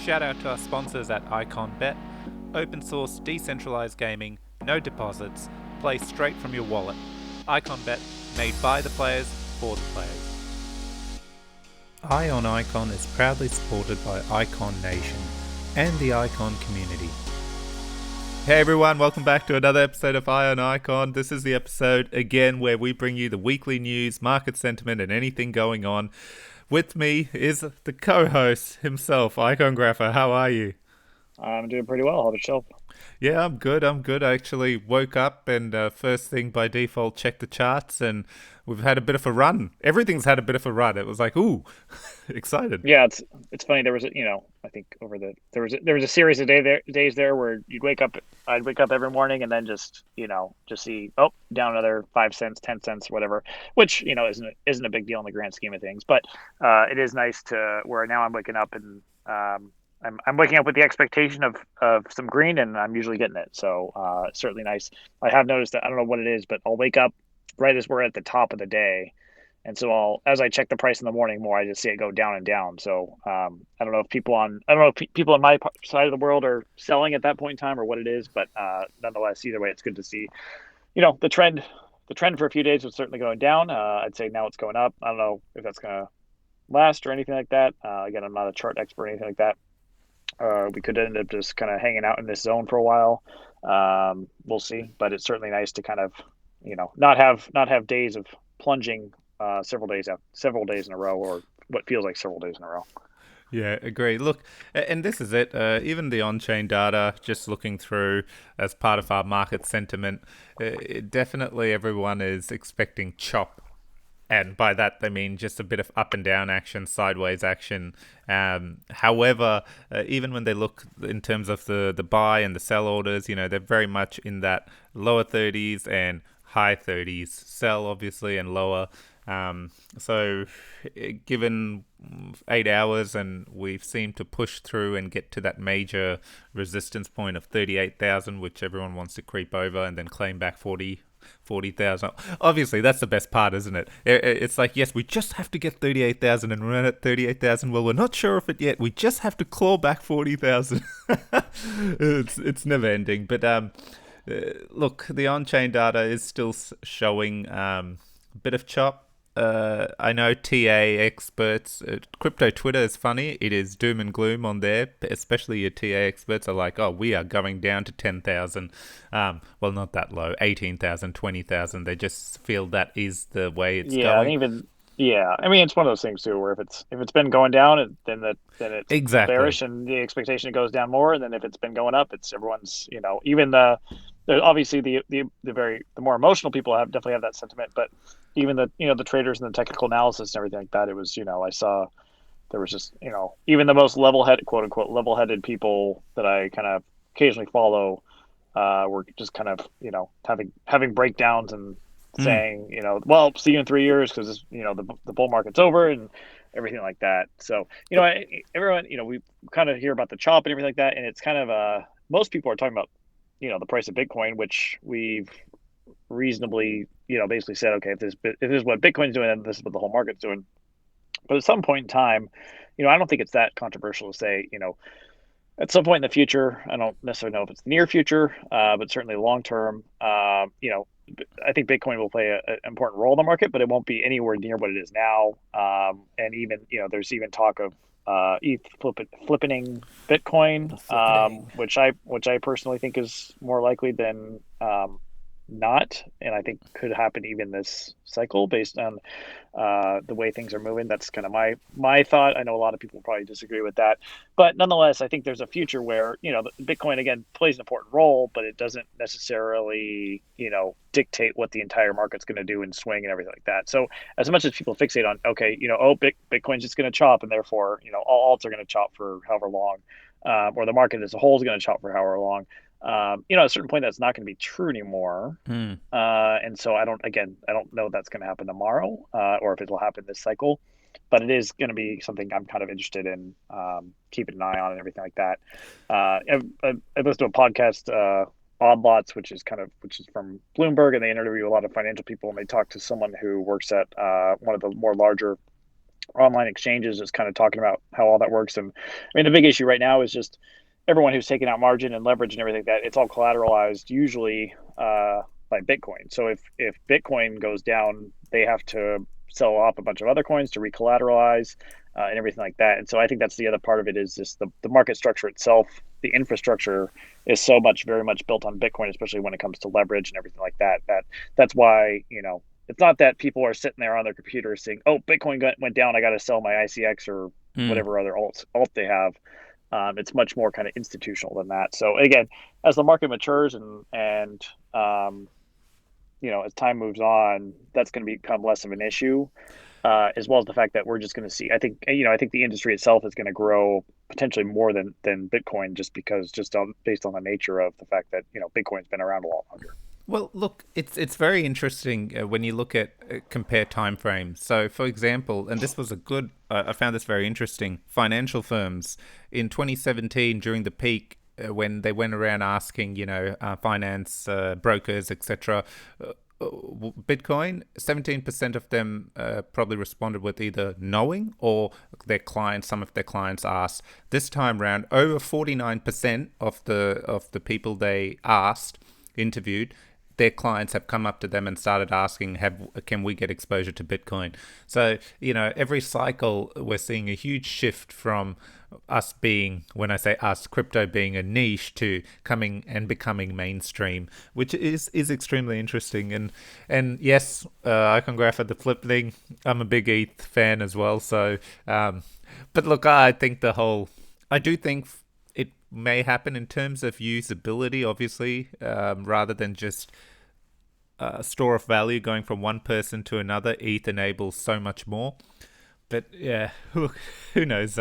shout out to our sponsors at IconBet. Open source, decentralized gaming, no deposits, play straight from your wallet. IconBet, made by the players, for the players. Eye on Icon is proudly supported by Icon Nation and the Icon community. Hey everyone, welcome back to another episode of Eye on Icon. This is the episode, again, where we bring you the weekly news, market sentiment, and anything going on. With me is the co-host himself, Icongrapher. How are you? I'm doing pretty well. How about yourself? Yeah, I'm good. I actually woke up and first thing by default checked the charts, and we've had a bit of a run. Everything's had a bit of a run. It was like, ooh, excited. Yeah, it's funny. There was I think there was a series of days there where I'd wake up every morning and then just see down another 5 cents, 10 cents, whatever, which isn't a big deal in the grand scheme of things, but it is nice to where now I'm waking up and I'm waking up with the expectation of some green, and I'm usually getting it. So it's certainly nice. I have noticed that I don't know what it is, but I'll wake up right as we're at the top of the day. And so as I check the price in the morning more, I just see it go down and down. So I don't know if people on my side of the world are selling at that point in time or what it is, but nonetheless, either way, it's good to see. The trend. The trend for a few days was certainly going down. I'd say now it's going up. I don't know if that's going to last or anything like that. Again, I'm not a chart expert or anything like that. We could end up just kind of hanging out in this zone for a while. We'll see, but it's certainly nice to kind of not have days of plunging several days in a row, or what feels like several days in a row. Yeah, agree. Look, and this is it. Even the on-chain data, just looking through as part of our market sentiment, definitely everyone is expecting chop. And by that, they mean just a bit of up and down action, sideways action. However, even when they look in terms of the buy and the sell orders, they're very much in that lower 30s and high 30s. Sell, obviously, and lower. So given 8 hours, and we've seemed to push through and get to that major resistance point of 38,000, which everyone wants to creep over and then claim back 40,000. Obviously, that's the best part, isn't it? It's like, yes, we just have to get 38,000 and run at 38,000. Well, we're not sure of it yet. We just have to claw back 40,000. It's never ending. But look, the on-chain data is still showing a bit of chop. I know TA experts, crypto Twitter is funny. It is doom and gloom on there, especially your TA experts are like, oh, we are going down to 10,000. Well, not that low, 18,000, 20,000. They just feel that is the way it's Yeah, going. and even I mean, it's one of those things too, where if it's been going down, then it's Exactly. bearish, and the expectation it goes down more. And then if it's been going up, it's everyone's even there's obviously the more emotional people definitely have that sentiment, but even the traders and the technical analysis and everything like that, it was I saw there was just even the most level-headed, quote unquote, level-headed people that I kind of occasionally follow were just kind of having breakdowns and Mm. saying well, see you in 3 years because the bull market's over and everything like that. So everyone we kind of hear about the chop and everything like that, and it's kind of most people are talking about the price of Bitcoin, which we've reasonably basically said, okay, if this is what Bitcoin's doing, then this is what the whole market's doing. But at some point in time, I don't think it's that controversial to say, at some point in the future, I don't necessarily know if it's the near future, but certainly long term, I think Bitcoin will play an important role in the market, but it won't be anywhere near what it is now. And even, there's even talk of ETH flippining Bitcoin, The flippening. which I personally think is more likely than not, and I think could happen even this cycle based on the way things are moving. That's kind of my thought. I know a lot of people probably disagree with that, but nonetheless, I think there's a future where Bitcoin again plays an important role, but it doesn't necessarily dictate what the entire market's going to do and swing and everything like that. So as much as people fixate on Bitcoin's just going to chop, and therefore all alts are going to chop for however long, or the market as a whole is going to chop for however long. At a certain point, that's not going to be true anymore. Mm. And so I don't know if that's going to happen tomorrow, or if it will happen this cycle, but it is going to be something I'm kind of interested in, keeping an eye on and everything like that. I listened to a podcast, Odd Lots, which is from Bloomberg, and they interview a lot of financial people, and they talk to someone who works at one of the more larger online exchanges, just kind of talking about how all that works. And I mean, the big issue right now is just everyone who's taking out margin and leverage and everything, that it's all collateralized usually by Bitcoin. So if Bitcoin goes down, they have to sell off a bunch of other coins to recollateralize and everything like that. And so I think that's the other part of it, is just the market structure itself. The infrastructure is so much, very much built on Bitcoin, especially when it comes to leverage and everything like that. That's why, it's not that people are sitting there on their computer saying, "Oh, Bitcoin went down. I got to sell my ICX or Mm. whatever other alt they have." It's much more kind of institutional than that. So again, as the market matures and as time moves on, that's going to become less of an issue, as well as the fact that we're just going to see. I think the industry itself is going to grow potentially more than Bitcoin, just because based on the nature of the fact that Bitcoin's been around a lot longer. Well, look, it's very interesting when you look at compare timeframes. So, for example, and this was a good, I found this very interesting. Financial firms in 2017 during the peak, when they went around asking, finance brokers, etc. Bitcoin, 17% of them probably responded with either knowing or some of their clients asked. This time round, over 49% of the people they interviewed, their clients have come up to them and started asking, can we get exposure to Bitcoin? So, every cycle we're seeing a huge shift from us being, when I say us, crypto being a niche, to coming and becoming mainstream, which is extremely interesting. And yes, IconFi the flip thing, I'm a big ETH fan as well. So, but look, I do think it may happen in terms of usability, obviously, rather than just store of value going from one person to another. ETH enables so much more. But yeah, look, who knows?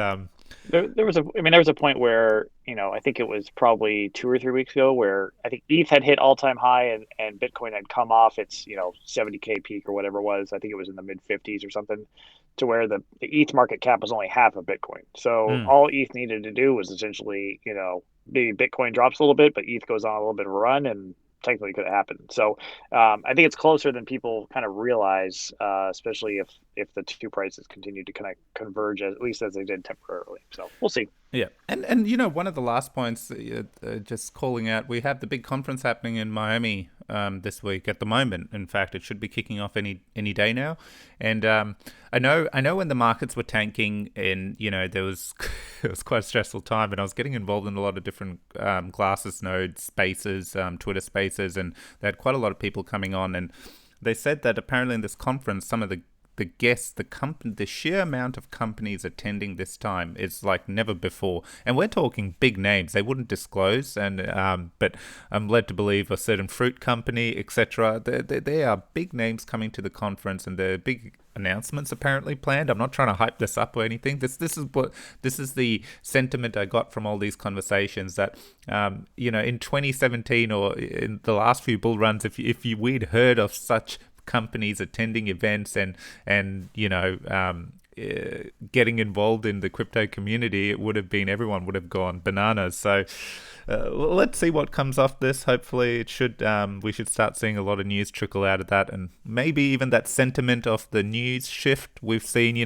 There was a point where, I think it was probably 2 or 3 weeks ago, where I think ETH had hit all time high, and Bitcoin had come off its 70K peak or whatever it was. I think it was in the mid 50s or something, to where the ETH market cap was only half of Bitcoin. So Mm. all ETH needed to do was essentially, maybe Bitcoin drops a little bit, but ETH goes on a little bit of a run, and technically could have happened. So I think it's closer than people kind of realize, especially if the two prices continue to kind of converge, at least as they did temporarily. So we'll see. Yeah, and one of the last points, just calling out, we have the big conference happening in Miami this week. At the moment, in fact, it should be kicking off any day now. And I know when the markets were tanking, and there was it was quite a stressful time, and I was getting involved in a lot of different Glasses Node spaces, Twitter spaces, and they had quite a lot of people coming on, and they said that apparently in this conference, some of the guests, the sheer amount of companies attending this time is like never before, and we're talking big names. They wouldn't disclose, and but I'm led to believe a certain fruit company, etc. There are big names coming to the conference, and there are big announcements apparently planned. I'm not trying to hype this up or anything. This is the sentiment I got from all these conversations, that in 2017 or in the last few bull runs, if we'd heard of such companies attending events and getting involved in the crypto community, everyone would have gone bananas. So let's see what comes off this. Hopefully we should start seeing a lot of news trickle out of that, and maybe even that sentiment of the news shift we've seen.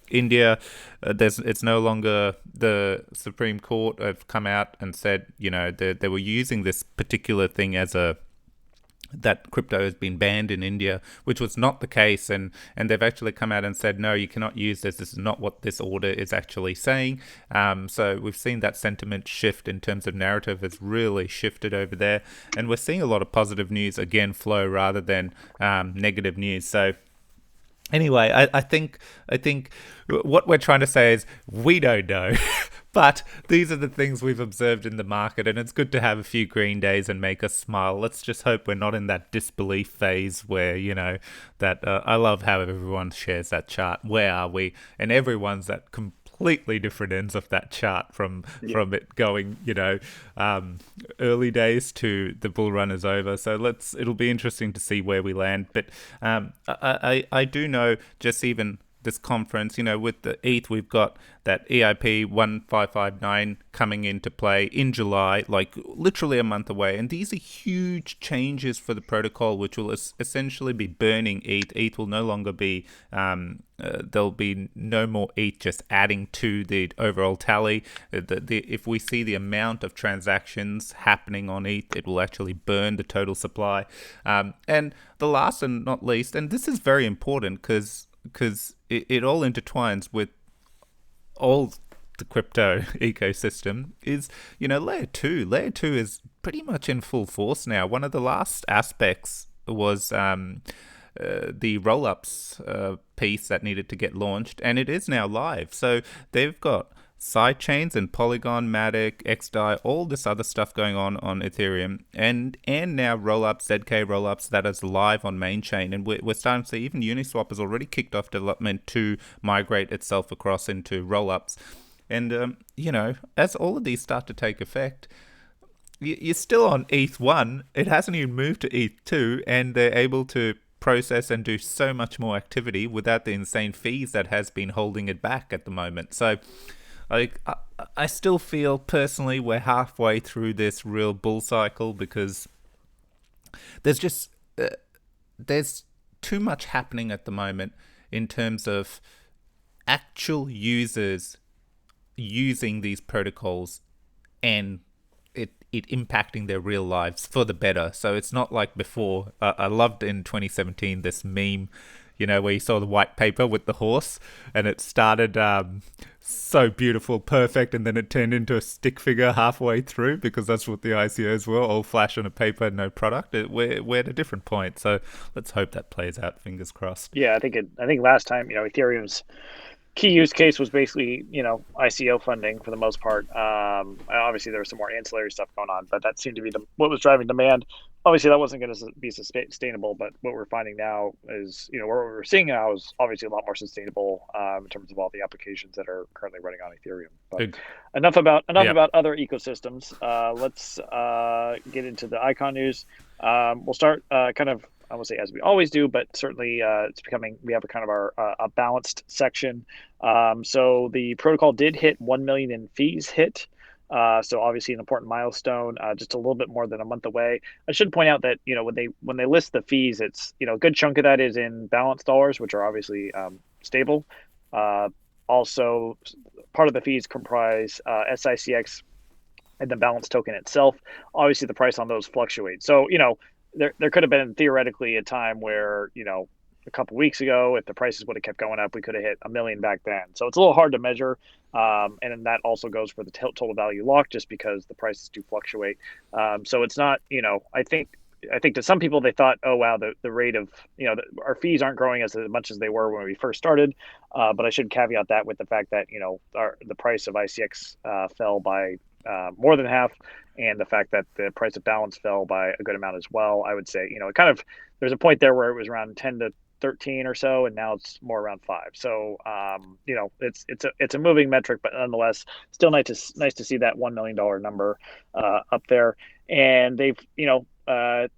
India, it's no longer the Supreme Court have come out and said they were using this particular thing that crypto has been banned in India, which was not the case, and they've actually come out and said, no, you cannot use this. This is not what this order is actually saying. So we've seen that sentiment shift in terms of narrative has really shifted over there, and we're seeing a lot of positive news again flow rather than negative news. So anyway, I think what we're trying to say is we don't know, but these are the things we've observed in the market, and it's good to have a few green days and make us smile. Let's just hope we're not in that disbelief phase where that I love how everyone shares that chart. Where are we? And everyone's at completely different ends of that chart from it going early days to the bull run is over. So it'll be interesting to see where we land. But I do know, just even this conference. With the ETH, we've got that EIP 1559 coming into play in July, like literally a month away. And these are huge changes for the protocol, which will essentially be burning ETH. ETH will no longer be there'll be no more ETH just adding to the overall tally. If we see the amount of transactions happening on ETH, it will actually burn the total supply. And the last and not least, and this is very important because it all intertwines with all the crypto ecosystem, is layer 2. Layer 2 is pretty much in full force now. One of the last aspects was the roll-ups piece that needed to get launched, and it is now live. So they've got sidechains and Polygon, Matic, XDAI, all this other stuff going on Ethereum, and now roll-ups, ZK roll-ups that is live on main chain. And we're starting to see even Uniswap has already kicked off development to migrate itself across into roll-ups. And as all of these start to take effect, you're still on ETH 1. It hasn't even moved to ETH 2, and they're able to process and do so much more activity without the insane fees that has been holding it back at the moment. So I still feel personally we're halfway through this real bull cycle, because there's just there's too much happening at the moment in terms of actual users using these protocols and it impacting their real lives for the better. So it's not like before. I loved in 2017 this meme, where you saw the white paper with the horse, and it started so beautiful, perfect, and then it turned into a stick figure halfway through, because that's what the ICOs were, all flash on a paper, no product. We're at a different point, so let's hope that plays out. Fingers crossed. Yeah, I think last time, Ethereum's key use case was basically, ICO funding for the most part. Obviously, there was some more ancillary stuff going on, but that seemed to be what was driving demand. Obviously, that wasn't going to be sustainable, but what we're finding now is, what we're seeing now is obviously a lot more sustainable in terms of all the applications that are currently running on Ethereum. But enough about other ecosystems. Let's get into the Icon news. We'll start kind of, I won't say as we always do, but certainly we have a kind of a balanced section. So the protocol did hit 1 million in fees hit. So obviously an important milestone, just a little bit more than a month away. I should point out that, when they list the fees, it's, a good chunk of that is in balance dollars, which are obviously stable. Also, part of the fees comprise SICX and the balance token itself. Obviously, the price on those fluctuates. So, there could have been theoretically a time where, a couple weeks ago, if the prices would have kept going up, we could have hit 1 million back then. So it's a little hard to measure. And then that also goes for the total value locked, just because the prices do fluctuate. So it's not, I think to some people, they thought, oh, wow, the rate of, our fees aren't growing as much as they were when we first started. But I should caveat that with the fact that, the price of ICX fell by more than half, and the fact that the price of balance fell by a good amount as well. I would say, it kind of, there's a point there where it was around 10 to 13 or so, and now it's more around 5. So, it's a moving metric, but nonetheless, still nice to see that $1 million number up there. And they've,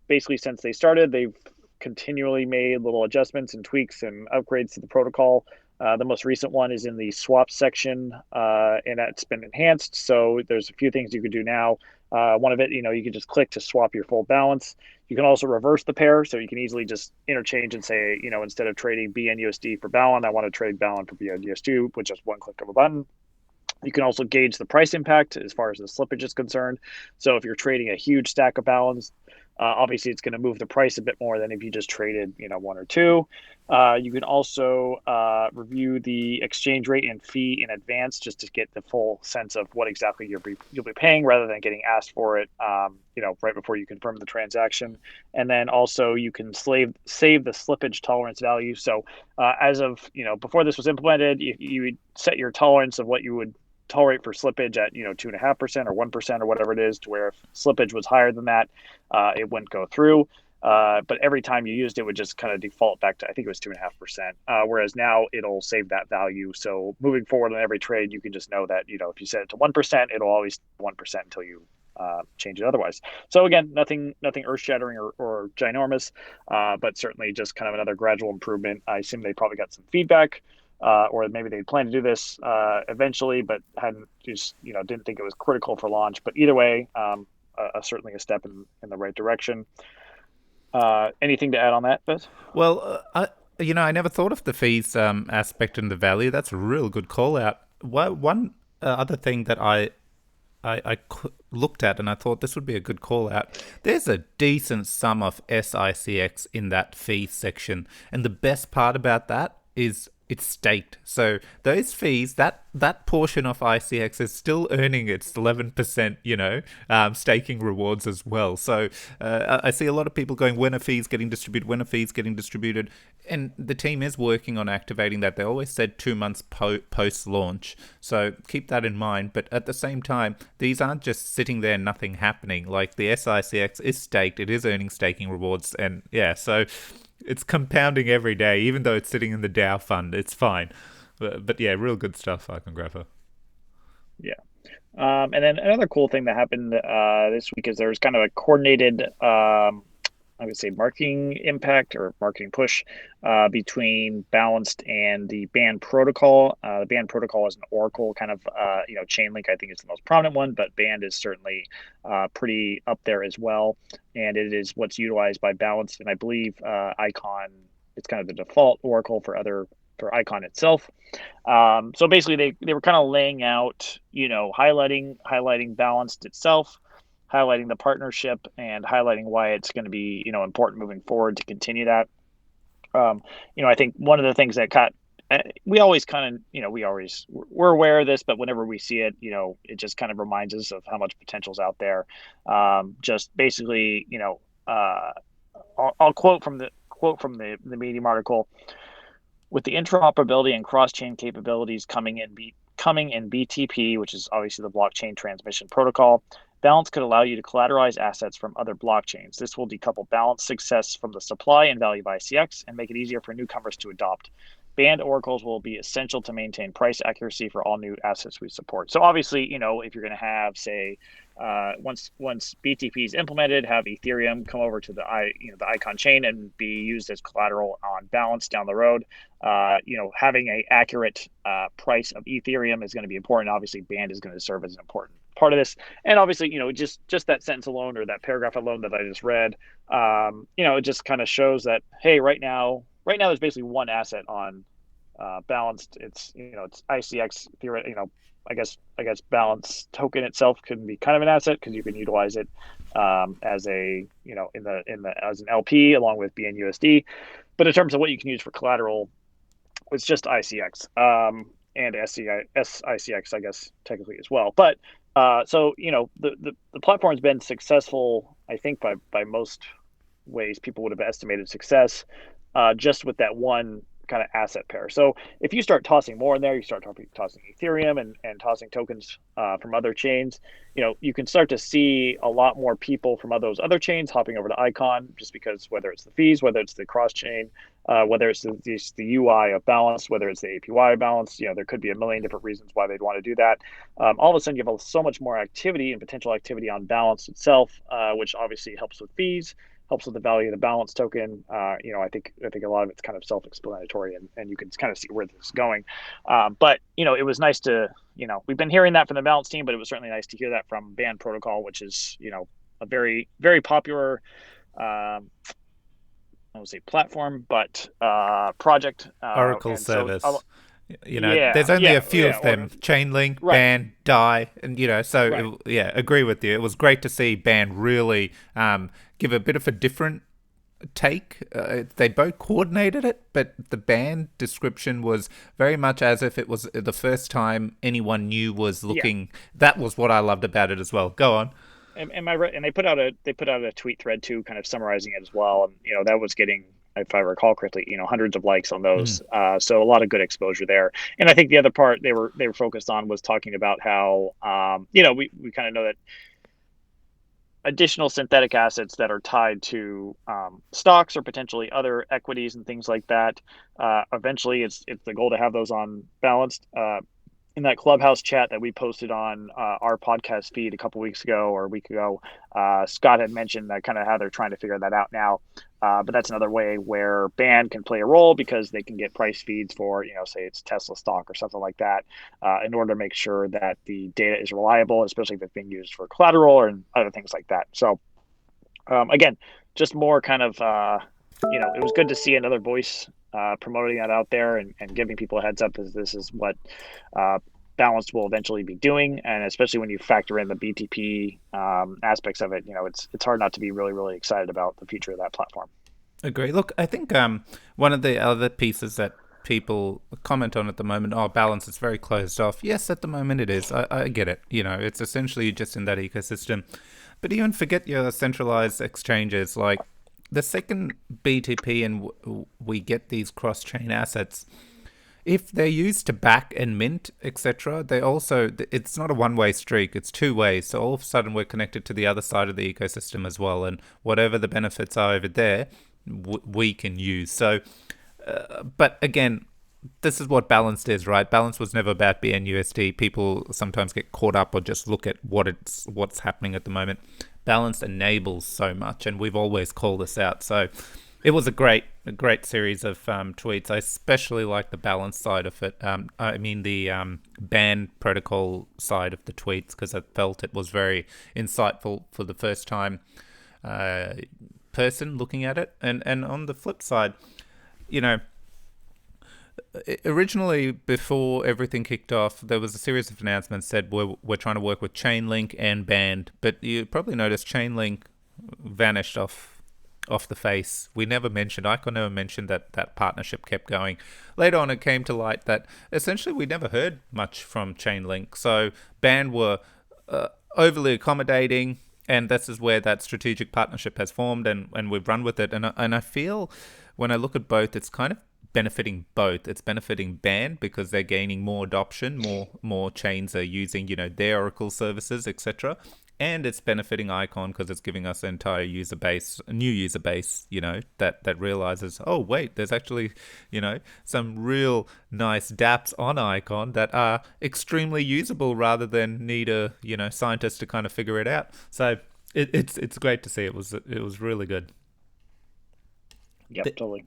basically since they started, they've continually made little adjustments and tweaks and upgrades to the protocol. The most recent one is in the swap section, and that's been enhanced. So there's a few things you can do now. One of it, you can just click to swap your full balance. You can also reverse the pair, so you can easily just interchange and say, instead of trading BNUSD for Balance, I want to trade Balance for BNUSD with just one click of a button. You can also gauge the price impact as far as the slippage is concerned. So if you're trading a huge stack of Balance, obviously it's going to move the price a bit more than if you just traded, one or two. You can also review the exchange rate and fee in advance, just to get the full sense of what exactly you'll be paying, rather than getting asked for it, right before you confirm the transaction. And then also you can save the slippage tolerance value. So as of, before this was implemented, you would set your tolerance of what you would tolerate for slippage at 2.5% or 1% or whatever it is, to where if slippage was higher than that, it wouldn't go through. But every time you used it, would just kind of default back to, I think it was 2.5%. Whereas now it'll save that value. So moving forward on every trade, you can just know that, if you set it to 1%, it'll always 1% until you change it otherwise. So again, nothing earth shattering or ginormous, but certainly just kind of another gradual improvement. I assume they probably got some feedback or maybe they planned to do this eventually, but hadn't just didn't think it was critical for launch. But either way, certainly a step in the right direction. Anything to add on that, Beth? Well, I never thought of the fees aspect and the value. That's a real good call out. One other thing that I looked at and I thought this would be a good call out. There's a decent sum of SICX in that fee section, and the best part about that is it's staked. So those fees, that portion of ICX is still earning its 11%, staking rewards as well. So I see a lot of people going, when are fees getting distributed? When are fees getting distributed? And the team is working on activating that. They always said 2 months post launch. So keep that in mind. But at the same time, these aren't just sitting there, nothing happening. Like the SICX is staked. It is earning staking rewards. And yeah, so it's compounding every day, even though it's sitting in the DAO fund. It's fine. But yeah, real good stuff, IconFi. Yeah. And then another cool thing that happened this week is there was kind of a coordinated, I would say, marketing impact or marketing push between Balanced and the Band protocol. The Band protocol is an Oracle kind of, Chainlink, I think, is the most prominent one, but Band is certainly pretty up there as well. And it is what's utilized by Balanced. And I believe Icon, it's kind of the default Oracle for Icon itself. So basically, they were kind of laying out, highlighting Balanced itself, highlighting the partnership, and highlighting why it's going to be, important moving forward to continue that. I think one of the things that we always kind of, we're aware of this, but whenever we see it, it just kind of reminds us of how much potential's out there. Just basically, I'll quote from the Medium article. With the interoperability and cross-chain capabilities coming in BTP, which is obviously the blockchain transmission protocol, Balance could allow you to collateralize assets from other blockchains. This will decouple Balance success from the supply and value of ICX and make it easier for newcomers to adopt. Band oracles will be essential to maintain price accuracy for all new assets we support. So obviously, if you're going to have, say, once BTP is implemented, have Ethereum come over to the Icon chain and be used as collateral on Balance down the road. Having a accurate price of Ethereum is going to be important. Obviously, Band is going to serve as an important part of this, and obviously, just that sentence alone or that paragraph alone that I just read, it just kind of shows that, hey, right now there's basically one asset on Balanced. It's ICX theory. I guess Balance token itself can be kind of an asset because you can utilize it as a as an LP along with BNUSD. But in terms of what you can use for collateral, it's just ICX and SICX, I guess, technically as well. But so the platform's been successful, I think, by most ways people would have estimated success just with that one kind of asset pair. So if you start tossing more in there, you start tossing Ethereum and tossing tokens from other chains, you can start to see a lot more people from those other chains hopping over to Icon, just because whether it's the fees, whether it's the cross chain, whether it's the UI of Balance, whether it's the APY of Balance, there could be a million different reasons why they'd want to do that. All of a sudden, you have so much more activity and potential activity on Balance itself, which obviously helps with fees, helps with the value of the Balance token. I think a lot of it's kind of self-explanatory, and you can kind of see where this is going. But it was nice to, we've been hearing that from the Balance team, but it was certainly nice to hear that from Band Protocol, which is, a very, very popular, I won't say platform, but project. Oracle service. So, there's only a few of them: Chainlink, right. Band, DAI, and Right. agree with you. It was great to see Band really give a bit of a different take. They both coordinated it, but the Band description was very much as if it was the first time anyone new was looking. That was what I loved about it as well. Go on. Am I right? And they put out a tweet thread too, kind of summarizing it as well. And that was getting, if I recall correctly, hundreds of likes on those. So a lot of good exposure there. And I think the other part they were focused on was talking about how we kind of know that additional synthetic assets that are tied to stocks or potentially other equities and things like that. Eventually, it's the goal to have those on Balanced. in that Clubhouse chat that we posted on our podcast feed a couple weeks ago or a week ago, Scott had mentioned that kind of how they're trying to figure that out now. But that's another way where Band can play a role because they can get price feeds for, say it's Tesla stock or something like that, in order to make sure that the data is reliable, especially if it's being used for collateral and other things like that. So again, just more kind of, it was good to see another voice promoting that out there and giving people a heads up as this is what uh, Balance will eventually be doing. And especially when you factor in the BTP aspects of it, it's hard not to be really, really excited about the future of that platform. Agree. Look, I think one of the other pieces that people comment on at the moment, oh, Balance is very closed off. Yes, at the moment it is. I get it. It's essentially just in that ecosystem. But even forget your centralized exchanges. Like the second BTP and we get these cross-chain assets, if they're used to back and mint, etc., they also, it's not a one-way streak, it's two ways. So all of a sudden we're connected to the other side of the ecosystem as well, and whatever the benefits are over there, we can use. So, but again, this is what Balanced is, right? Balance was never about BNUSD. People sometimes get caught up or just look at what's happening at the moment. Balanced enables so much, and we've always called this out. So it was a great series of tweets. I especially like the balance side of it. I mean the band protocol side of the tweets, because I felt it was very insightful for the first time person looking at it. And on the flip side, you know, originally before everything kicked off, there was a series of announcements said we're trying to work with Chainlink and Band, but you probably noticed Chainlink vanished off the face. We never mentioned, Icon never mentioned that partnership kept going. Later on, it came to light that essentially we never heard much from Chainlink. So Band were overly accommodating, and this is where that strategic partnership has formed, and we've run with it. And I feel when I look at both, it's kind of benefiting both. It's benefiting Band because they're gaining more adoption, more chains are using their Oracle services, etc. And it's benefiting Icon because it's giving us an entire user base, a new user base, that realizes, oh wait, there's actually, some real nice dApps on Icon that are extremely usable rather than need a, scientist to kind of figure it out. So it's great to see. It was really good. Yep, totally.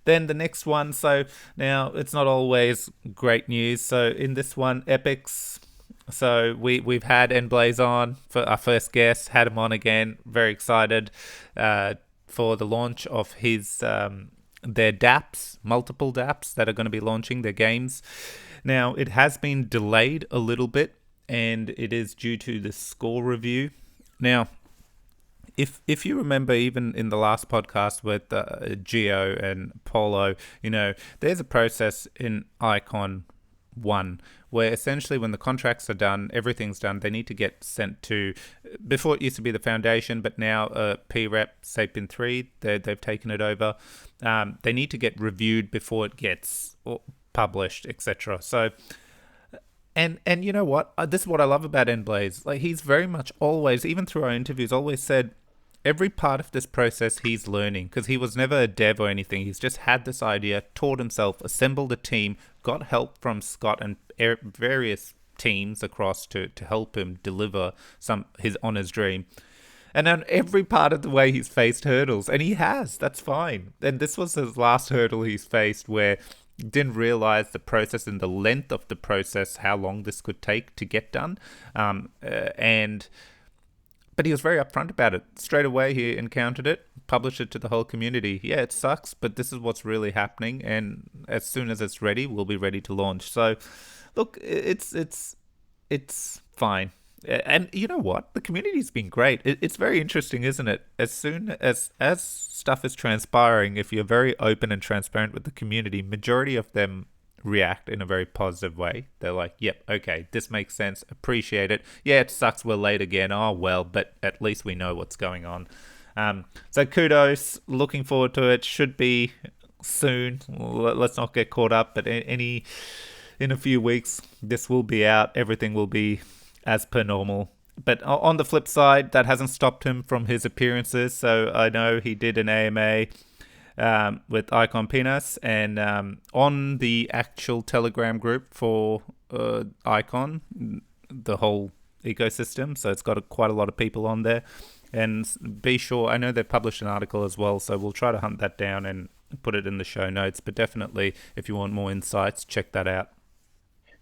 Then the next one, so now it's not always great news. So in this one, Epicx. So we've had Nblaze on for our first guest, had him on again. Very excited for the launch of their dApps, multiple dApps that are going to be launching their games. Now it has been delayed a little bit, and it is due to the score review. Now, if you remember, even in the last podcast with Geo and Polo, there's a process in Icon 1 where essentially when the contracts are done, everything's done, they need to get sent to, before it used to be the foundation, but now PREP Sapien 3, they've taken it over. They need to get reviewed before it gets published, etc. So and you know what? This is what I love about Nblaze. Like, he's very much always, even through our interviews, always said every part of this process he's learning, because he was never a dev or anything. He's just had this idea, taught himself, assembled a team, got help from Scott and various teams across to help him deliver his dream. And on every part of the way he's faced hurdles, and he has, that's fine. And this was his last hurdle he's faced, where he didn't realize the process and the length of the process, how long this could take to get done. But he was very upfront about it. Straight away, he encountered it, published it to the whole community. Yeah, it sucks, but this is what's really happening. And as soon as it's ready, we'll be ready to launch. So, look, it's fine. And you know what? The community's been great. It's very interesting, isn't it? As soon as stuff is transpiring, if you're very open and transparent with the community, majority of them react in a very positive way. They're like, yep, okay, this makes sense, appreciate it. Yeah, it sucks we're late again. Oh, well, but at least we know what's going on. So kudos, looking forward to it. Should be soon. Let's not get caught up, but in a few weeks, this will be out. Everything will be as per normal. But on the flip side, that hasn't stopped him from his appearances. So I know he did an AMA with Icon Penis, and on the actual Telegram group for Icon, the whole ecosystem. So it's got quite a lot of people on there. And be sure, I know they've published an article as well, so we'll try to hunt that down and put it in the show notes. But definitely, if you want more insights, check that out.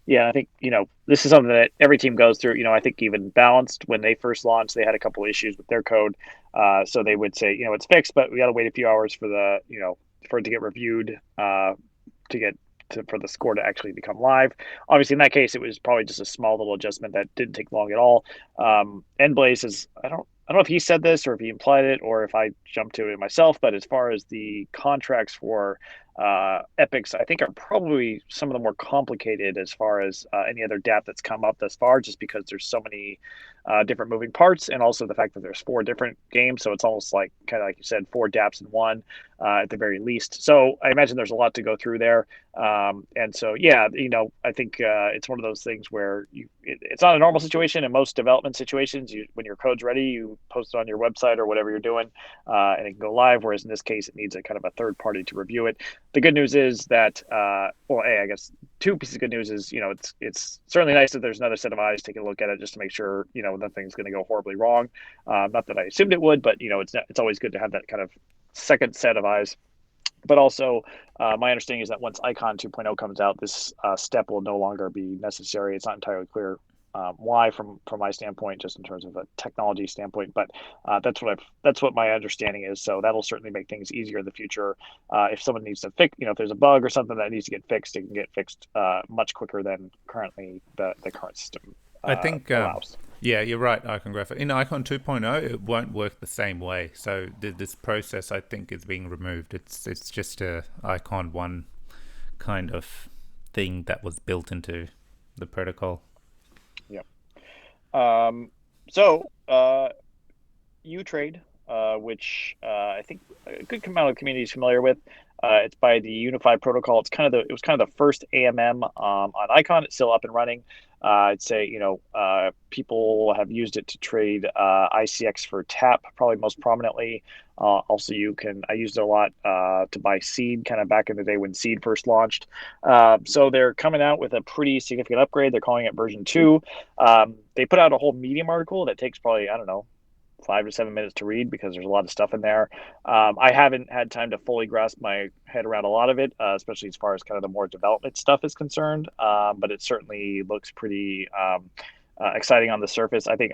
Yeah, I think, this is something that every team goes through. I think even Balanced, when they first launched, they had a couple of issues with their code. So they would say, it's fixed, but we got to wait a few hours for for it to get reviewed, to get for the score to actually become live. Obviously, in that case, it was probably just a small little adjustment that didn't take long at all. Nblaze is, I don't know if he said this or if he implied it or if I jumped to it myself, but as far as the contracts for Epicx, I think are probably some of the more complicated as far as any other DApp that's come up thus far, just because there's so many different moving parts, and also the fact that there's 4 different games, so it's almost like, kind of like you said, 4 DApps in one at the very least. So I imagine there's a lot to go through there, and so yeah, I think it's one of those things where it's not a normal situation. In most development situations, when your code's ready, you post it on your website or whatever you're doing, and it can go live. Whereas in this case, it needs a kind of a third party to review it. The good news is that, I guess 2 pieces of good news is, it's certainly nice that there's another set of eyes taking a look at it just to make sure, nothing's going to go horribly wrong. Not that I assumed it would, but, it's always good to have that kind of second set of eyes. But also, my understanding is that once Icon 2.0 comes out, this step will no longer be necessary. It's not entirely clear why, from my standpoint, just in terms of a technology standpoint. But that's what my understanding is. So that'll certainly make things easier in the future. If someone needs to fix, if there's a bug or something that needs to get fixed, it can get fixed much quicker than currently the current system I think, allows. yeah, you're right, IconGraph. In Icon 2.0, it won't work the same way. So this process, I think, is being removed. It's just a Icon 1 kind of thing that was built into the protocol. Yep. So Utrade, which I think a good amount of the community is familiar with. It's by the Unified protocol. It was kind of the first AMM on Icon. It's still up and running. I'd say people have used it to trade ICX for tap, probably most prominently. Also, I used it a lot to buy seed, kind of back in the day when seed first launched. So they're coming out with a pretty significant upgrade. They're calling it version 2. They put out a whole Medium article that takes probably, I don't know, 5 to 7 minutes to read because there's a lot of stuff in there. I haven't had time to fully grasp my head around a lot of it, especially as far as kind of the more development stuff is concerned. But it certainly looks pretty exciting on the surface. I think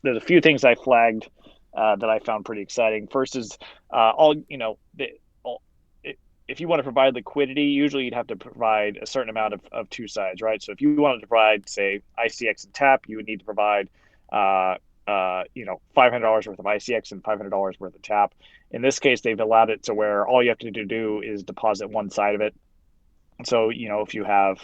there's a few things I flagged that I found pretty exciting. First is if you want to provide liquidity, usually you'd have to provide a certain amount of 2 sides, right? So if you wanted to provide, say, ICX and tap, you would need to provide $500 worth of ICX and $500 worth of tap. In this case, they've allowed it to where all you have to do is deposit one side of it. So, if you have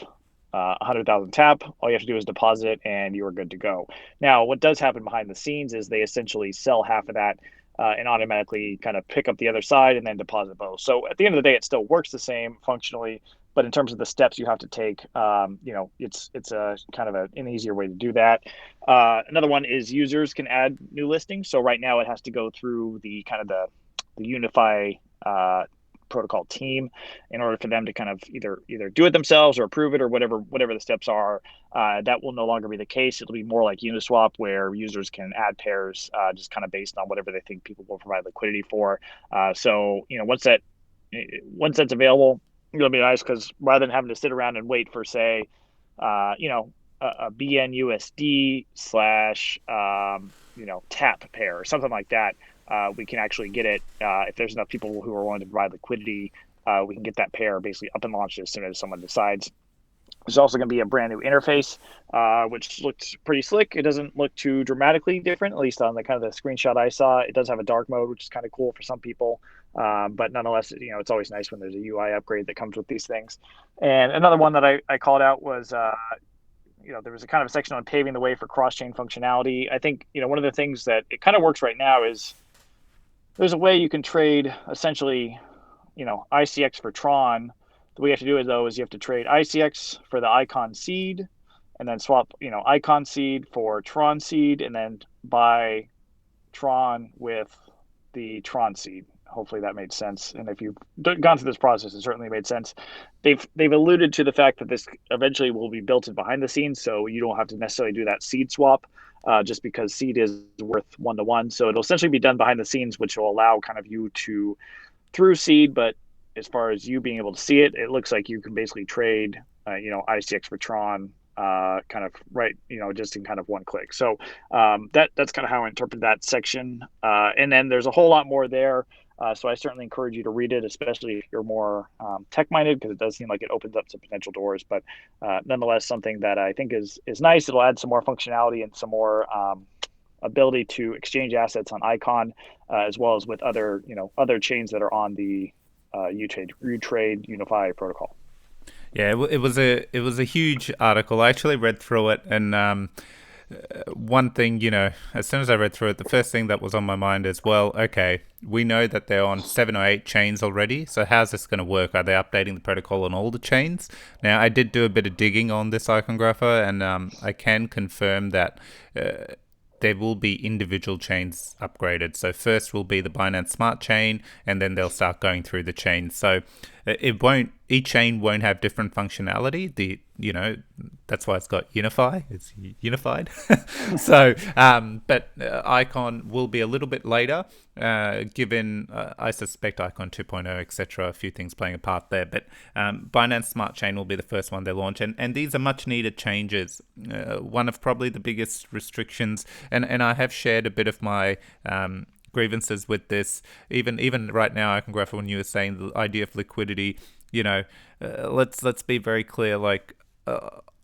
100,000 tap, all you have to do is deposit it and you are good to go. Now, what does happen behind the scenes is they essentially sell half of that and automatically kind of pick up the other side and then deposit both. So at the end of the day, it still works the same functionally, but in terms of the steps you have to take, it's a kind of an easier way to do that. Another one is users can add new listings. So right now it has to go through the kind of the Unify protocol team in order for them to kind of either do it themselves or approve it or whatever the steps are. That will no longer be the case. It'll be more like Uniswap, where users can add pairs just kind of based on whatever they think people will provide liquidity for. So once that's available, it'll be nice because rather than having to sit around and wait for, say, a BNUSD slash tap pair or something like that. We can actually get it if there's enough people who are willing to provide liquidity. We can get that pair basically up and launched as soon as someone decides. There's also going to be a brand new interface, which looks pretty slick. It doesn't look too dramatically different, at least on the kind of the screenshot I saw. It does have a dark mode, which is kind of cool for some people. But nonetheless, it's always nice when there's a UI upgrade that comes with these things. And another one that I called out was, there was a kind of a section on paving the way for cross-chain functionality. I think, one of the things that it kind of works right now is there's a way you can trade essentially, ICX for Tron. The way you have to do it, though, is you have to trade ICX for the Icon seed and then swap, Icon seed for Tron seed and then buy Tron with the Tron seed. hopefully that made sense. And if you've gone through this process, it certainly made sense. They've alluded to the fact that this eventually will be built in behind the scenes, so you don't have to necessarily do that seed swap, just because seed is worth 1 to 1. So it'll essentially be done behind the scenes, which will allow kind of you to through seed, but as far as you being able to see it, it looks like you can basically trade, ICX for Tron, kind of right, just in kind of one click. So that's kind of how I interpret that section. And then there's a whole lot more there. So I certainly encourage you to read it, especially if you're more tech minded, because it does seem like it opens up some potential doors. But nonetheless, something that I think is nice. It'll add some more functionality and some more ability to exchange assets on Icon, as well as with other chains that are on the Utrade Unify protocol. Yeah, it was a huge article. I actually read through it, and one thing, as soon as I read through it, the first thing that was on my mind is, well, okay, we know that they're on 7 or 8 chains already, so how's this going to work? Are they updating the protocol on all the chains? Now, I did do a bit of digging on this iconographer, and I can confirm that there will be individual chains upgraded. So first will be the Binance Smart Chain, and then they'll start going through the chains. So each chain won't have different functionality. That's why it's got Unify. It's unified. So, but Icon will be a little bit later, given I suspect Icon 2.0, etc. A few things playing a part there. But Binance Smart Chain will be the first one they launch, and these are much needed changes. One of probably the biggest restrictions, and I have shared a bit of my grievances with this. Even right now, Iconographer, when you were saying the idea of liquidity, let's be very clear. Like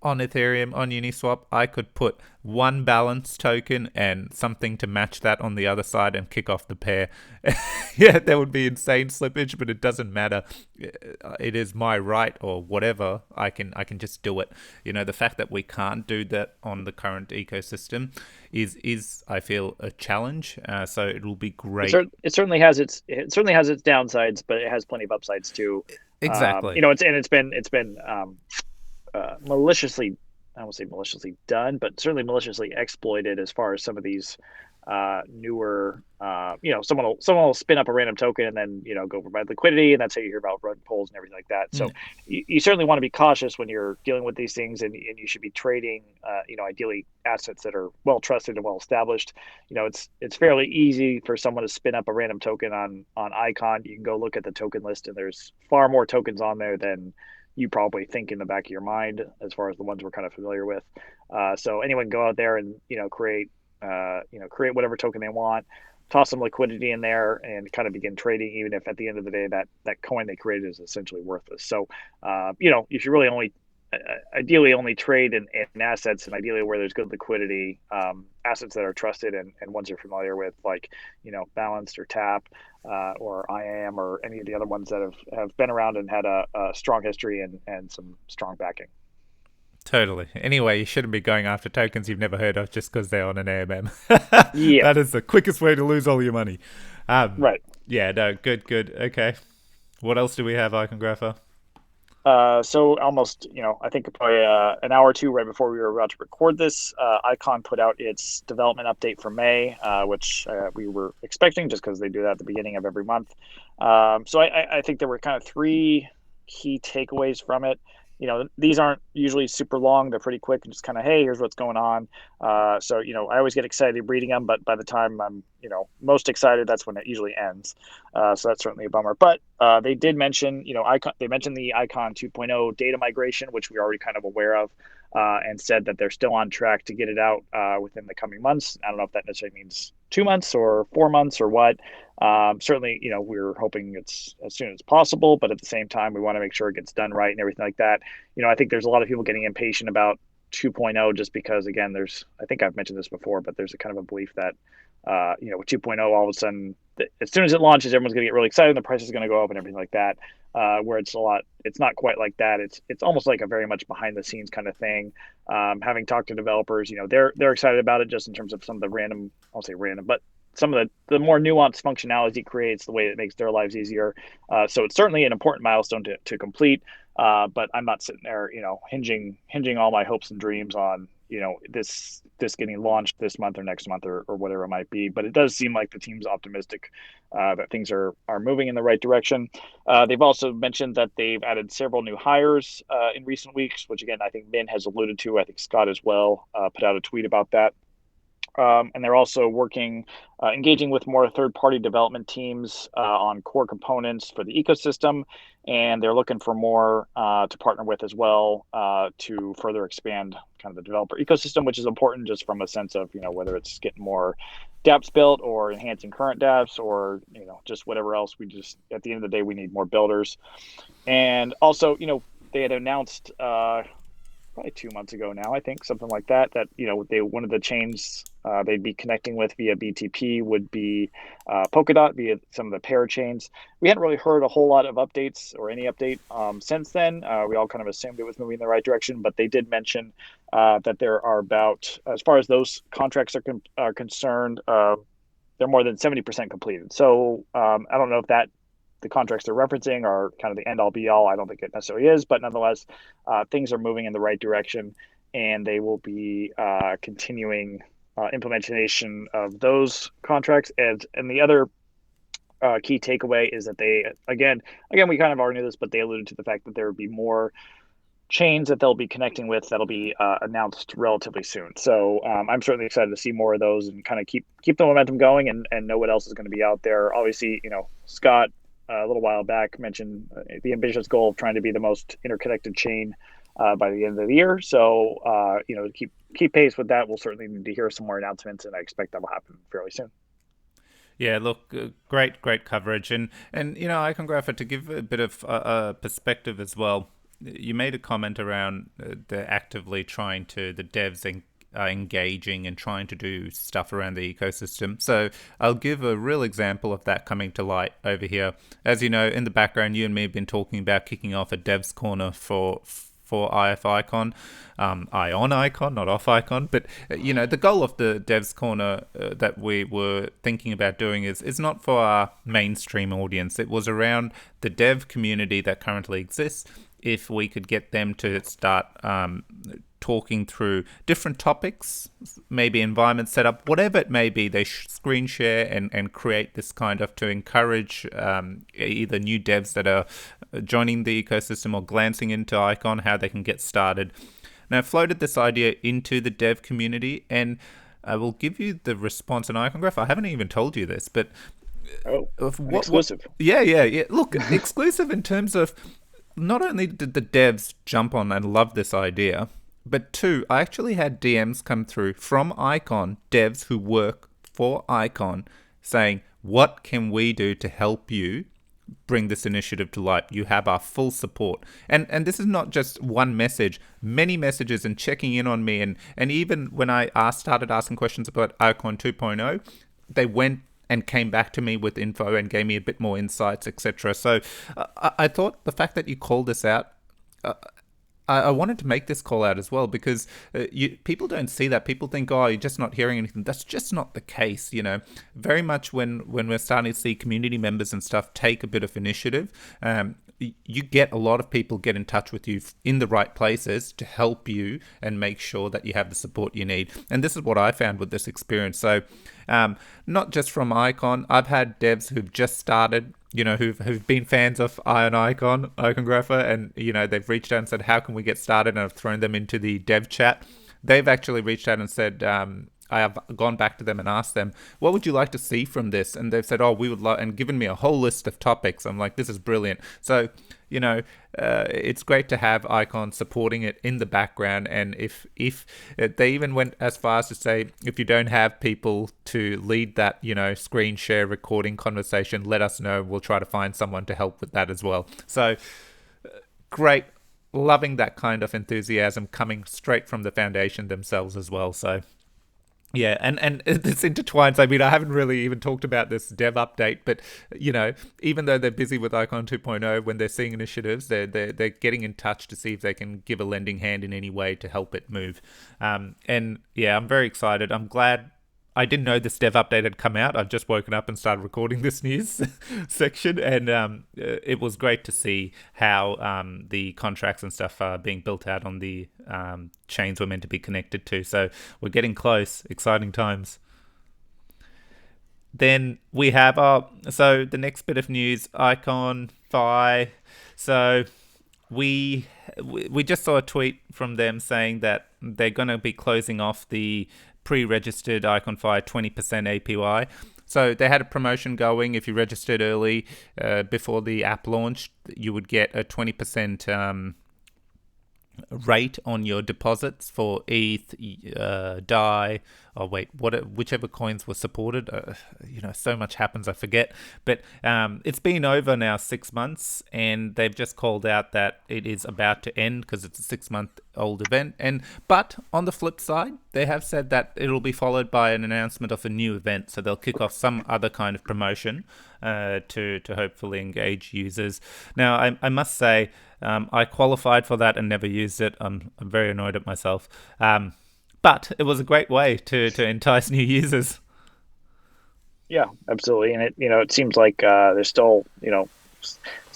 on Ethereum, on Uniswap, I could put one balance token and something to match that on the other side and kick off the pair. Yeah, there would be insane slippage, but it doesn't matter. It is my right or whatever. I can just do it. The fact that we can't do that on the current ecosystem is I feel a challenge. So it will be great. It certainly has its downsides, but it has plenty of upsides too. Exactly. It's been maliciously, I won't say maliciously done, but certainly maliciously exploited as far as some of these newer, someone will spin up a random token and then go provide liquidity, and that's how you hear about rug pulls and everything like that. So you certainly want to be cautious when you're dealing with these things, and you should be trading, ideally assets that are well trusted and well established. It's fairly easy for someone to spin up a random token on Icon. You can go look at the token list, and there's far more tokens on there than you probably think in the back of your mind, as far as the ones we're kind of familiar with. So anyone go out there and create whatever token they want, toss some liquidity in there, and kind of begin trading, even if at the end of the day that coin they created is essentially worthless. So you should really ideally only trade in assets, and ideally where there's good liquidity, assets that are trusted and ones you're familiar with, like Balanced or Tap, or IAM, or any of the other ones that have been around and had a strong history and some strong backing. Totally. Anyway, you shouldn't be going after tokens you've never heard of just because they're on an AMM. Yeah. That is the quickest way to lose all your money. Right. Yeah, no, good. Okay. What else do we have, Iconographer? So almost, I think probably an hour or two right before we were about to record this, Icon put out its development update for May, which we were expecting, just because they do that at the beginning of every month. So I think there were kind of 3 key takeaways from it. These aren't usually super long. They're pretty quick and just kind of, hey, here's what's going on. So, I always get excited reading them, but by the time I'm, most excited, that's when it usually ends. So that's certainly a bummer. But they did mention, they mentioned the Icon 2.0 data migration, which we're already kind of aware of, and said that they're still on track to get it out within the coming months. I don't know if that necessarily means 2 months or 4 months or what. Certainly, we're hoping it's as soon as possible, but at the same time, we want to make sure it gets done right and everything like that. I think there's a lot of people getting impatient about 2.0, just because, again, I think I've mentioned this before, but there's a kind of a belief that, with 2.0, all of a sudden, as soon as it launches, everyone's going to get really excited and the price is going to go up and everything like that. Where it's not quite like that. It's almost like a very much behind the scenes kind of thing. Having talked to developers, they're excited about it, just in terms of some of the random, I'll say random, but some of the more nuanced functionalities it creates, the way it makes their lives easier. So it's certainly an important milestone to complete. But I'm not sitting there, hinging all my hopes and dreams on this getting launched this month or next month or whatever it might be. But it does seem like the team's optimistic that things are moving in the right direction. They've also mentioned that they've added several new hires in recent weeks, which again I think Min has alluded to. I think Scott as well put out a tweet about that. And they're also engaging with more third-party development teams on core components for the ecosystem, and they're looking for more to partner with as well to further expand kind of the developer ecosystem, which is important just from a sense of whether it's getting more dApps built or enhancing current dApps or just whatever else. We just at the end of the day we need more builders, and also they had announced. Probably 2 months ago now, I think, something like that. That one of the chains they'd be connecting with via BTP would be Polkadot via some of the pair chains. We hadn't really heard a whole lot of updates or any update since then. We all kind of assumed it was moving in the right direction, but they did mention that there are about, as far as those contracts are concerned, they're more than 70% completed. So I don't know if the contracts they're referencing are kind of the end all be all. I don't think it necessarily is, but nonetheless, things are moving in the right direction, and they will be continuing implementation of those contracts. And the other key takeaway is that they again we kind of already knew this, but they alluded to the fact that there would be more chains that they'll be connecting with that'll be announced relatively soon. So I'm certainly excited to see more of those and kind of keep the momentum going and know what else is going to be out there. Obviously, Scott a little while back mentioned the ambitious goal of trying to be the most interconnected chain by the end of the year. So to keep pace with that, we'll certainly need to hear some more announcements, and I expect that will happen fairly soon. Yeah, look, great coverage, and Icongrapher, to give a bit of perspective as well. You made a comment around they're actively trying to the devs engaging and trying to do stuff around the ecosystem. So I'll give a real example of that coming to light over here. As you know, in the background, you and me have been talking about kicking off a devs corner for IF Icon, Ion Icon, not off Icon. But the goal of the devs corner that we were thinking about doing is not for our mainstream audience. It was around the dev community that currently exists. If we could get them to start talking through different topics, maybe environment setup, whatever it may be, they screen share and create this kind of to encourage either new devs that are joining the ecosystem or glancing into Icon, how they can get started. Now, I floated this idea into the dev community, and I will give you the response in Icongraph. I haven't even told you this, but Exclusive. Yeah. Look, exclusive in terms of not only did the devs jump on and love this idea, but two, I actually had DMs come through from Icon devs who work for Icon saying, what can we do to help you bring this initiative to light? You have our full support. And this is not just one message, many messages and checking in on me. And even when I started asking questions about Icon 2.0, they went and came back to me with info and gave me a bit more insights, etc. So I thought the fact that you called this out, I wanted to make this call out as well, because people don't see that. People think, oh, you're just not hearing anything. That's just not the case, Very much when we're starting to see community members and stuff take a bit of initiative, you get a lot of people get in touch with you in the right places to help you and make sure that you have the support you need. And this is what I found with this experience. So not just from Icon, I've had devs who've just started, who've been fans of Icongrapher, and they've reached out and said, how can we get started? And I've thrown them into the dev chat. They've actually reached out and said, I have gone back to them and asked them, what would you like to see from this? And they've said, oh, we would like, and given me a whole list of topics. I'm like, this is brilliant. So, it's great to have Icon supporting it in the background. And if they even went as far as to say, if you don't have people to lead that, screen share recording conversation, let us know. We'll try to find someone to help with that as well. So great. Loving that kind of enthusiasm coming straight from the foundation themselves as well. So yeah, and this intertwines. I mean, I haven't really even talked about this dev update, but even though they're busy with Icon 2.0, when they're seeing initiatives, they're getting in touch to see if they can give a lending hand in any way to help it move. And yeah, I'm very excited. I'm glad I didn't know this dev update had come out. I've just woken up and started recording this news section, and it was great to see how the contracts and stuff are being built out on the chains we're meant to be connected to. So we're getting close. Exciting times. Then we have so the next bit of news, IconFi. So we just saw a tweet from them saying that they're going to be closing off the pre-registered IconFi 20% APY. So they had a promotion going. If you registered early before the app launched, you would get a 20% rate on your deposits for ETH, DAI, whichever coins were supported. So much happens, I forget. But it's been over now 6 months, and they've just called out that it is about to end because it's a 6-month-old event. But on the flip side, they have said that it'll be followed by an announcement of a new event. So they'll kick off some other kind of promotion to hopefully engage users. Now, I must say, I qualified for that and never used it. I'm very annoyed at myself. But it was a great way to entice new users. Yeah, absolutely. And it seems like there's still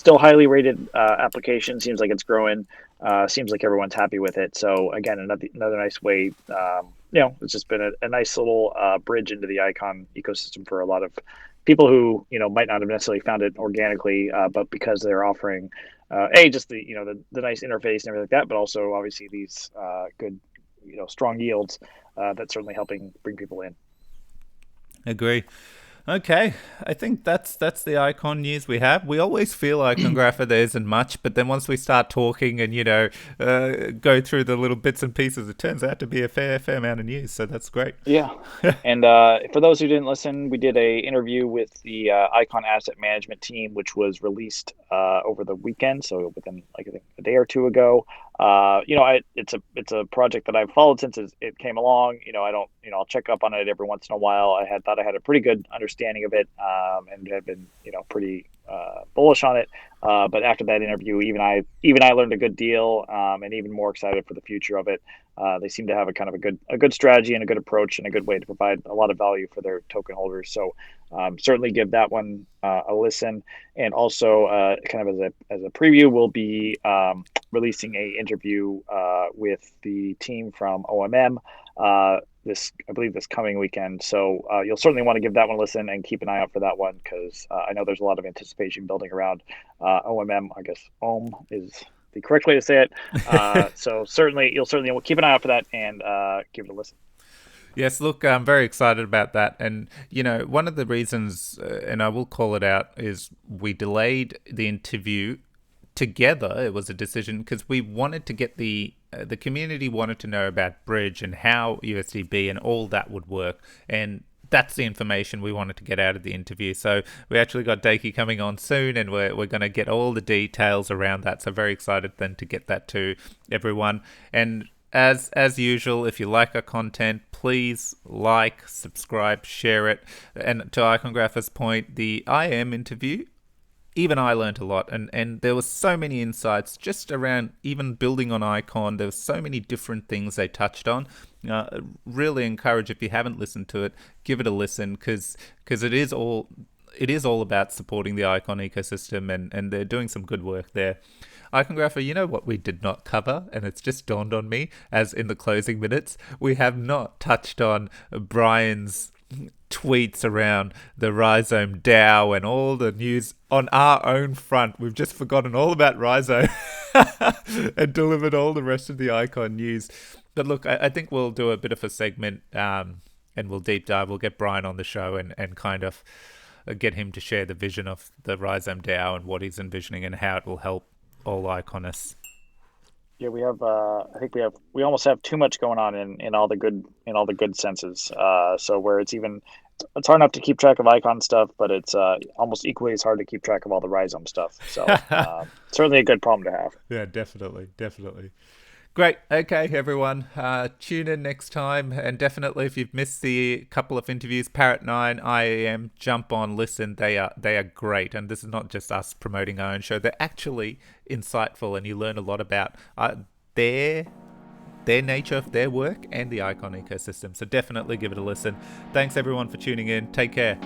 highly rated application. Seems like it's growing. Seems like everyone's happy with it. So again, another nice way. It's just been a nice little bridge into the Icon ecosystem for a lot of people who might not have necessarily found it organically, but because they're offering just the nice interface and everything like that, but also obviously these good strong yields, that's certainly helping bring people in. Agree. Okay, I think that's the Icon news we have. We always feel IconGrapher there isn't much, but then once we start talking and go through the little bits and pieces, it turns out to be a fair amount of news. So that's great. Yeah, and for those who didn't listen, we did a interview with the Icon Asset Management team, which was released over the weekend, so within I think a day or two ago. It's a project that I've followed since it came along. I'll check up on it every once in a while. I thought I had a pretty good understanding of it, and have been pretty bullish on it. But after that interview, even I learned a good deal, and even more excited for the future of it. They seem to have a kind of a good strategy and a good approach and a good way to provide a lot of value for their token holders. So certainly give that one a listen. And also kind of as a preview, we'll be releasing a interview with the team from OMM I believe this coming weekend. So you'll certainly want to give that one a listen and keep an eye out for that one, because I know there's a lot of anticipation building around OMM. I guess OM is the correct way to say it. So you'll certainly keep an eye out for that and give it a listen. Yes, look, I'm very excited about that. And, one of the reasons, and I will call it out, is we delayed the interview together. It was a decision because we wanted to get the community wanted to know about Bridge and how USDB and all that would work. And that's the information we wanted to get out of the interview. So we actually got Dakey coming on soon, and we're going to get all the details around that. So very excited then to get that to everyone. And as usual, if you like our content, please like, subscribe, share it. And to IconGrapher's point, the IM interview, even I learned a lot, and there was so many insights just around even building on Icon. There were so many different things they touched on. Really encourage, if you haven't listened to it, give it a listen, because it is all about supporting the Icon ecosystem, and they're doing some good work there. IconGrapher, what we did not cover, and it's just dawned on me as in the closing minutes, we have not touched on Brian's tweets around the Rhizome DAO and all the news on our own front. We've just forgotten all about Rhizome and delivered all the rest of the Icon news. But look, I think we'll do a bit of a segment and we'll deep dive. We'll get Brian on the show and kind of get him to share the vision of the Rhizome DAO and what he's envisioning and how it will help all Iconists. Yeah, we have. I think we almost have too much going on in all the good senses. So where it's hard enough to keep track of Icon stuff, but it's almost equally as hard to keep track of all the Rhizome stuff. So certainly a good problem to have. Yeah, definitely. Great. Okay, everyone. Tune in next time, and definitely if you've missed the couple of interviews, Parrot 9, IAM, jump on, listen. They are great, and this is not just us promoting our own show. They're actually insightful, and you learn a lot about their their nature, their work, and the Icon ecosystem. So definitely give it a listen. Thanks everyone for tuning in. Take care.